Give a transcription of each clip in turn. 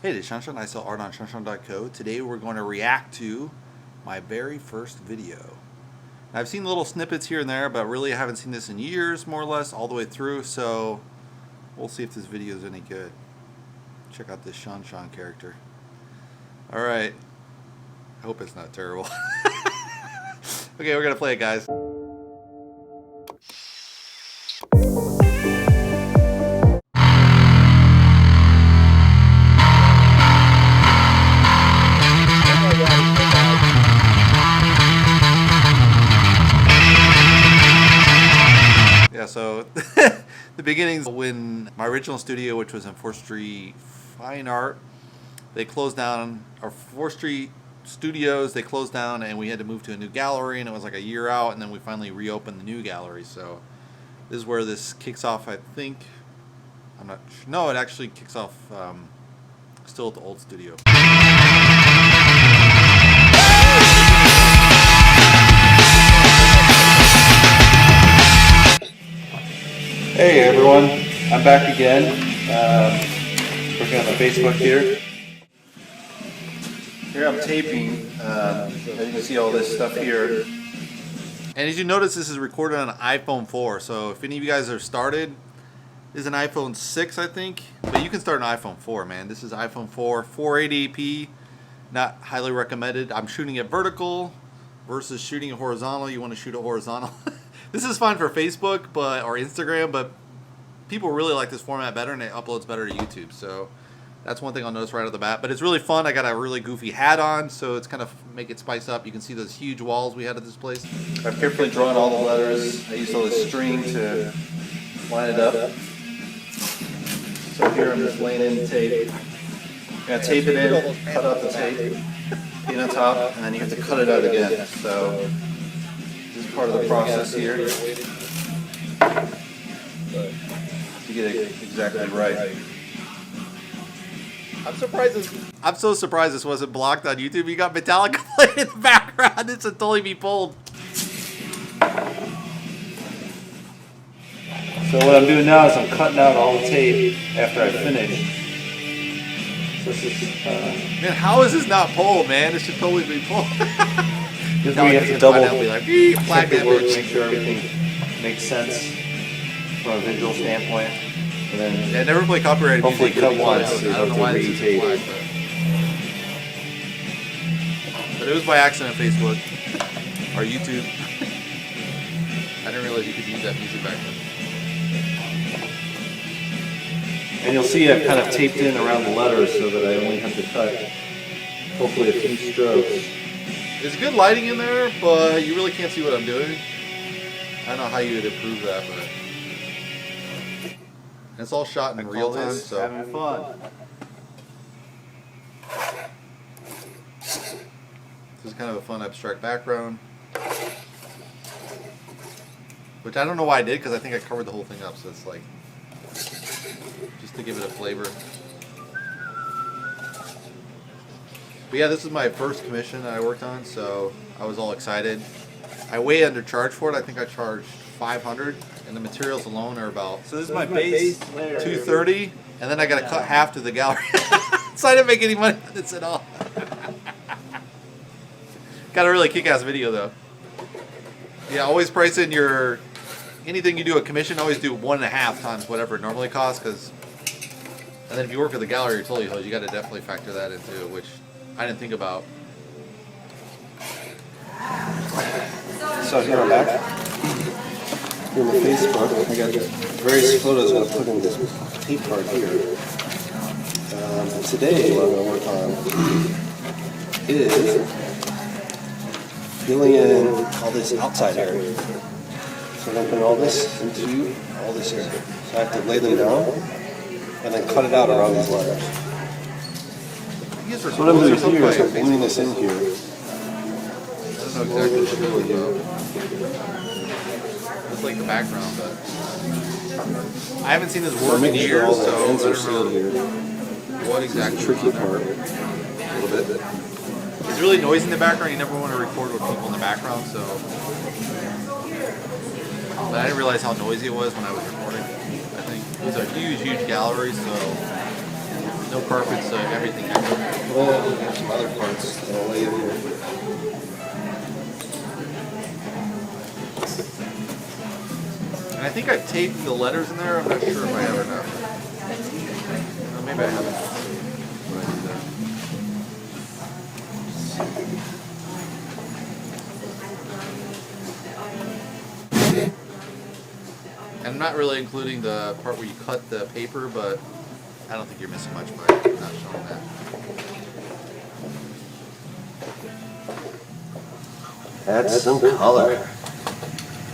Hey, this is shawnshawn. I sell art on shawnshawn.co. Today we're going to react to my very first video. I've seen little snippets here and there, but really I haven't seen this in years, more or less, all the way through, so we'll see if this video is any good. Check out this shawnshawn character. Alright. I hope it's not terrible. Okay, we're going to play it, guys. Yeah, so the beginnings when my original studio, which was in 4th Street Fine Art, they closed down. Our 4th Street studios, they closed down, and we had to move to a new gallery, and it was like a year out, and then we finally reopened the new gallery. So this is where this kicks off, I think. I'm not sure. No, it actually kicks off still at the old studio. Hey everyone, I'm back again, working on the Facebook here. Here I'm taping, as you can see all this stuff here. And as you notice, this is recorded on an iPhone 4, so if any of you guys are started, this is an iPhone 6 I think, but you can start an iPhone 4, man. This is iPhone 4, 480p, not highly recommended. I'm shooting it vertical versus shooting it horizontal. You want to shoot it horizontal. This is fine for Facebook or Instagram, but people really like this format better, and it uploads better to YouTube. So that's one thing I'll notice right off the bat. But it's really fun. I got a really goofy hat on, so it's kind of make it spice up. You can see those huge walls we had at this place. I've carefully drawn all the letters. I used all this string to line it up. So here I'm just laying in the tape. I'm going to tape it in, cut out the tape, paint on top, and then you have to cut it out again. So part of the process here to get it exactly right. I'm so surprised this wasn't blocked on YouTube. You got Metallica playing in the background. This would totally be pulled. So what I'm doing now is I'm cutting out all the tape after I finish. So this is, man, how is this not pulled, man? This should totally be pulled. This is where you have to double check the work, make sure everything makes sense from a visual standpoint. And then yeah, never play copyrighted music. Hopefully cut once, so you don't have to re-tape. But it was by accident on Facebook or YouTube. I didn't realize you could use that music back then. And you'll see I've kind of taped in around the letters so that I only have to cut hopefully a few strokes. There's good lighting in there, but you really can't see what I'm doing. I don't know how you would improve that, but it's all shot in real time, so having fun. This is kind of a fun abstract background, which I don't know why I did, because I think I covered the whole thing up, so it's like just to give it a flavor. But yeah, this is my first commission that I worked on, so I was all excited. I way undercharged for it. I think I charged $500, and the materials alone are about. So this is my base $230, and then I got to cut half to the gallery, so I didn't make any money on this at all. Got a really kick-ass video though. Yeah, always price in your anything you do a commission. Always do 1.5 times whatever it normally costs, because. And then if you work with a gallery, you're totally hosed. You got to definitely factor that into it, which I didn't think about. So here I'm back. Here on the Facebook, I got various photos I'm going to put in this tape card here. Today, what I'm going to work on is filling in all this outside area. So I'm going to put all this into all this area. So I have to lay them down and then cut it out around these letters. So what I'm doing here is I'm bringing this in here. I don't know exactly what to do with it. It's like the background, but I haven't seen this work in years, so I don't know what exactly. Tricky part, a little bit. It's really noisy in the background. You never want to record with people in the background, so. But I didn't realize how noisy it was when I was recording. I think it was a huge gallery, so No carpet, so everything. Well, there's some other parts that I'll lay in here. And I think I taped the letters in there. I'm not sure if I have or not. Maybe I haven't. And I'm not really including the part where you cut the paper, but I don't think you're missing much by not showing that. Add some color.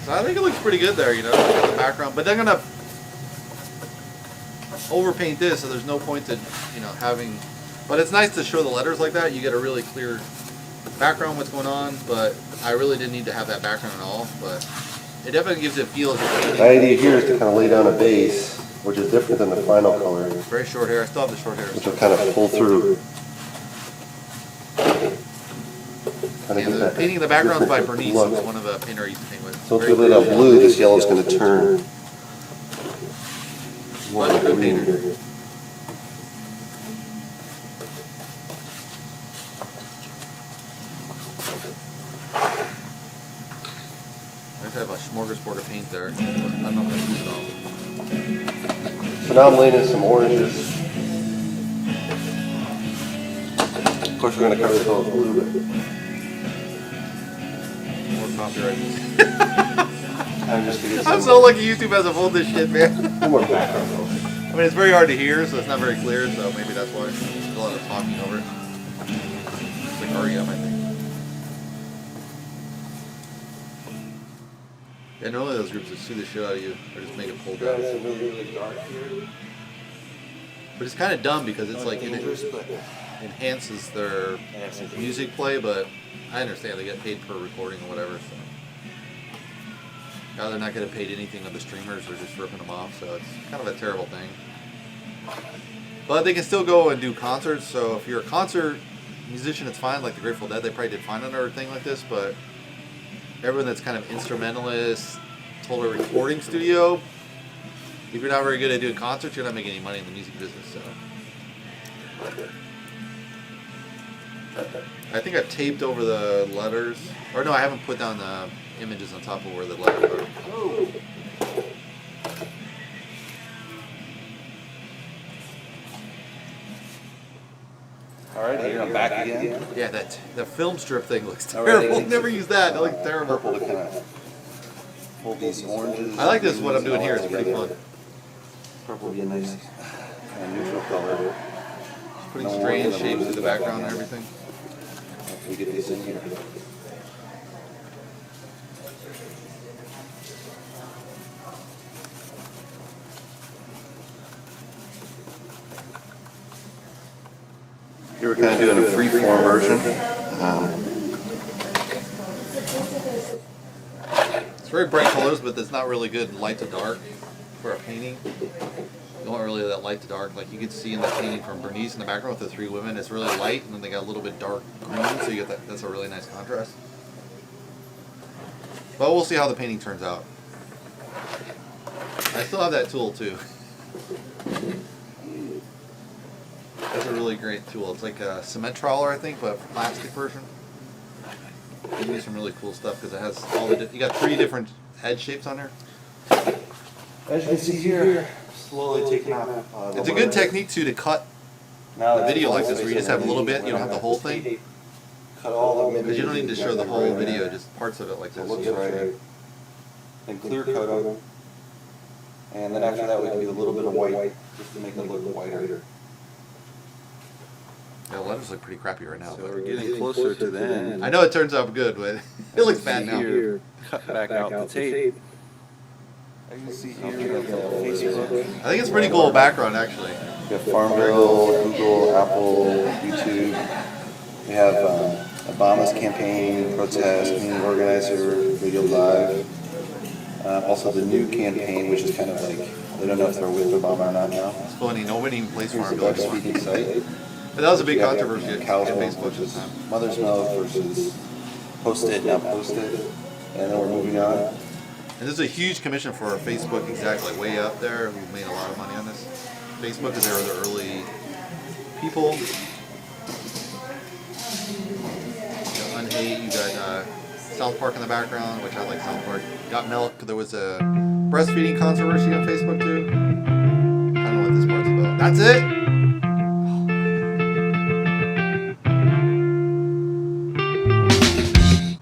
So I think it looks pretty good there, you know, the background. But they're gonna overpaint this, so there's no point to, you know, having. But it's nice to show the letters like that. You get a really clear background, what's going on. But I really didn't need to have that background at all. But it definitely gives it a feel. The idea here is to kind of lay down a base, which is different than the final color. Very short hair. I still have the short hair. Which will kind of pull through. Yeah, the painting the backgrounds by Bernice, who's one of the painter I used to paint with. So if you lay down blue, this yellow is going to turn. Much good painter. I just have a smorgasbord of paint there. I don't know if I use it all. So now I'm laying in some oranges. Of course, we're going to cover this all with blue. More copyright. I'm so lucky YouTube has a hold this shit, man. More background. I mean, it's very hard to hear, so it's not very clear, so maybe that's why. There's a lot of talking over it. It's like REM, I think. Yeah, normally those groups just sue the shit out of you, or just make it pull down. But it's kind of dumb because it's like it enhances their music play, but I understand they get paid per recording or whatever, so. Now they're not getting paid anything on the streamers, they're just ripping them off, so it's kind of a terrible thing. But they can still go and do concerts, so if you're a concert musician, it's fine, like the Grateful Dead, they probably did fine under a thing like this, but everyone that's kind of instrumentalist, total recording studio, if you're not very good at doing concerts, you're not making any money in the music business, so. I think I've taped over the letters, or no, I haven't put down the images on top of where the letters are. Oh. Alright, here I'm back again. Yeah, the film strip thing looks terrible. Never use that. That looks terrible. Purple to kind of hold these oranges. I like this. What I'm doing here is pretty fun. Purple would be a nice kind of neutral color. Putting strange shapes in the background and everything. We get these in here. Here we're kind of doing a free-form version. It's very bright colors, but it's not really good light to dark for a painting. You want really that light to dark, like you can see in the painting from Bernice in the background with the three women. It's really light, and then they got a little bit dark green, so you get that. That's a really nice contrast. But we'll see how the painting turns out. I still have that tool too. That's a really great tool. It's like a cement trawler, I think, but plastic version. You can do some really cool stuff because it has all the. You got 3 different head shapes on there. As you can see here, slowly taking off. It's a good technique too to cut a video like this, where you just have a little bit. You don't have the whole thing. Cut all the Because you don't need to show the whole video, just parts of it like this. It looks right. Then clear coat them. And then after that we can do a little bit of white, just to make it look whiter. Yeah, the letters look pretty crappy right now. So But we're getting closer to the end. I know it turns out good, but it looks bad now. Here, cut back out the tape. I can see here we got the Facebook. I think it's pretty cool background actually. We have Farmville, Google, Apple, YouTube. We have Obama's campaign, protest, community organizer, Radio Live. Also the new campaign, which is kind of like, they don't know if they're with Obama or not now. It's funny, nobody even plays Here's the Farmville dog anymore. speaking site. But that was a big We have, controversy at Cow's Milk, Facebook which this is time. Mother's Milk versus Post It, now Post It. And then we're moving on. And this is a huge commission for Facebook exec, like way up there, who made a lot of money on this. Facebook, because they were the early people. Unhate, you got South Park in the background, which I like South Park. Got Milk, there was a breastfeeding controversy on Facebook too. I don't know what this part's about. That's it?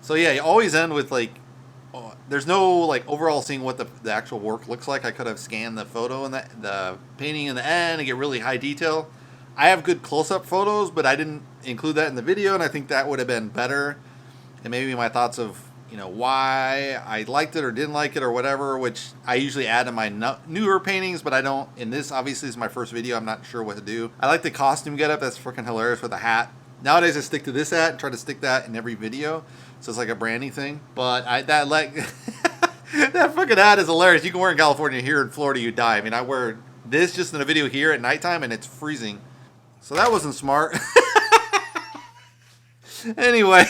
So yeah, you always end with like, there's no like overall seeing what the actual work looks like. I could have scanned the photo and the painting in the end and get really high detail. I have good close-up photos, but I didn't include that in the video, and I think that would have been better. And maybe my thoughts of, you know, why I liked it or didn't like it or whatever, which I usually add in my newer paintings, but I don't. In this, obviously, is my first video. I'm not sure what to do. I like the costume getup. That's freaking hilarious with the hat. Nowadays, I stick to this hat and try to stick that in every video. So it's like a branding thing. But that fucking hat is hilarious. You can wear it in California. Here in Florida, you die. I mean, I wear this just in a video here at nighttime, and it's freezing. So that wasn't smart. Anyway.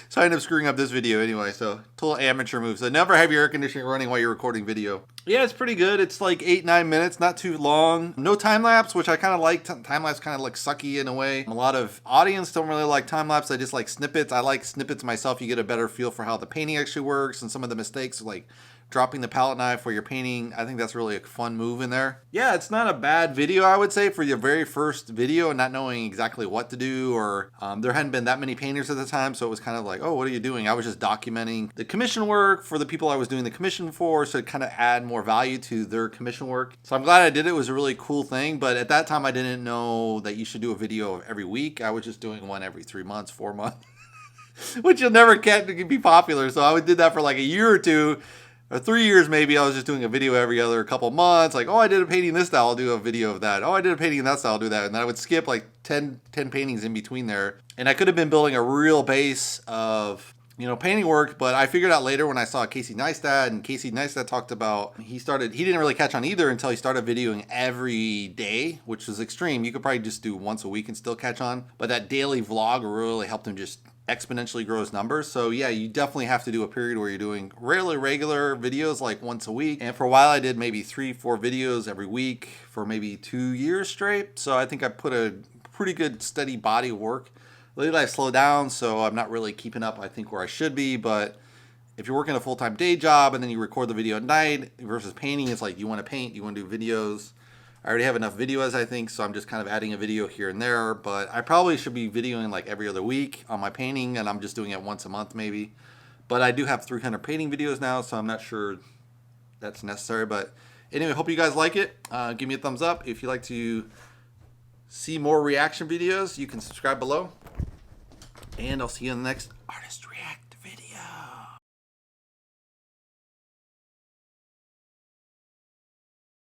So I ended up screwing up this video anyway, so total amateur move. So never have your air conditioning running while you're recording video. Yeah, it's pretty good. It's like 8-9 minutes, not too long. No time lapse, which I kind of like. Time lapse kind of like sucky in a way. A lot of audience don't really like time lapse. I just like snippets. I like snippets myself. You get a better feel for how the painting actually works and some of the mistakes, like dropping the palette knife where you're painting. I think that's really a fun move in there. Yeah, it's not a bad video, I would say, for your very first video and not knowing exactly what to do, or there hadn't been that many painters at the time, so it was kind of like, oh, what are you doing? I was just documenting the commission work for the people I was doing the commission for, so it kind of add more value to their commission work. So I'm glad I did it. It was a really cool thing, but at that time I didn't know that you should do a video every week. I was just doing one every 3 months, 4 months, which you'll never get to be popular. So I did that for like a year or two, or 3 years maybe. I was just doing a video every other couple months. Like, oh, I did a painting this style, I'll do a video of that. Oh, I did a painting in that style, I'll do that. And then I would skip like 10 paintings in between there. And I could have been building a real base of, you know, painting work, but I figured out later when I saw Casey Neistat, and Casey Neistat talked about, he didn't really catch on either until he started videoing every day, which was extreme. You could probably just do once a week and still catch on. But that daily vlog really helped him just exponentially grow his numbers. So yeah, you definitely have to do a period where you're doing regular videos like once a week. And for a while I did maybe 3-4 videos every week for maybe 2 years straight. So I think I put a pretty good steady body of work. Lately I've slowed down, so I'm not really keeping up, I think, where I should be. But if you're working a full-time day job and then you record the video at night versus painting, it's like, you want to paint, you want to do videos. I already have enough videos, I think, so I'm just kind of adding a video here and there. But I probably should be videoing like every other week on my painting, and I'm just doing it once a month maybe. But I do have 300 painting videos now, so I'm not sure that's necessary. But anyway, hope you guys like it. Give me a thumbs up. If you'd like to see more reaction videos, you can subscribe below. And I'll see you in the next Artist React video.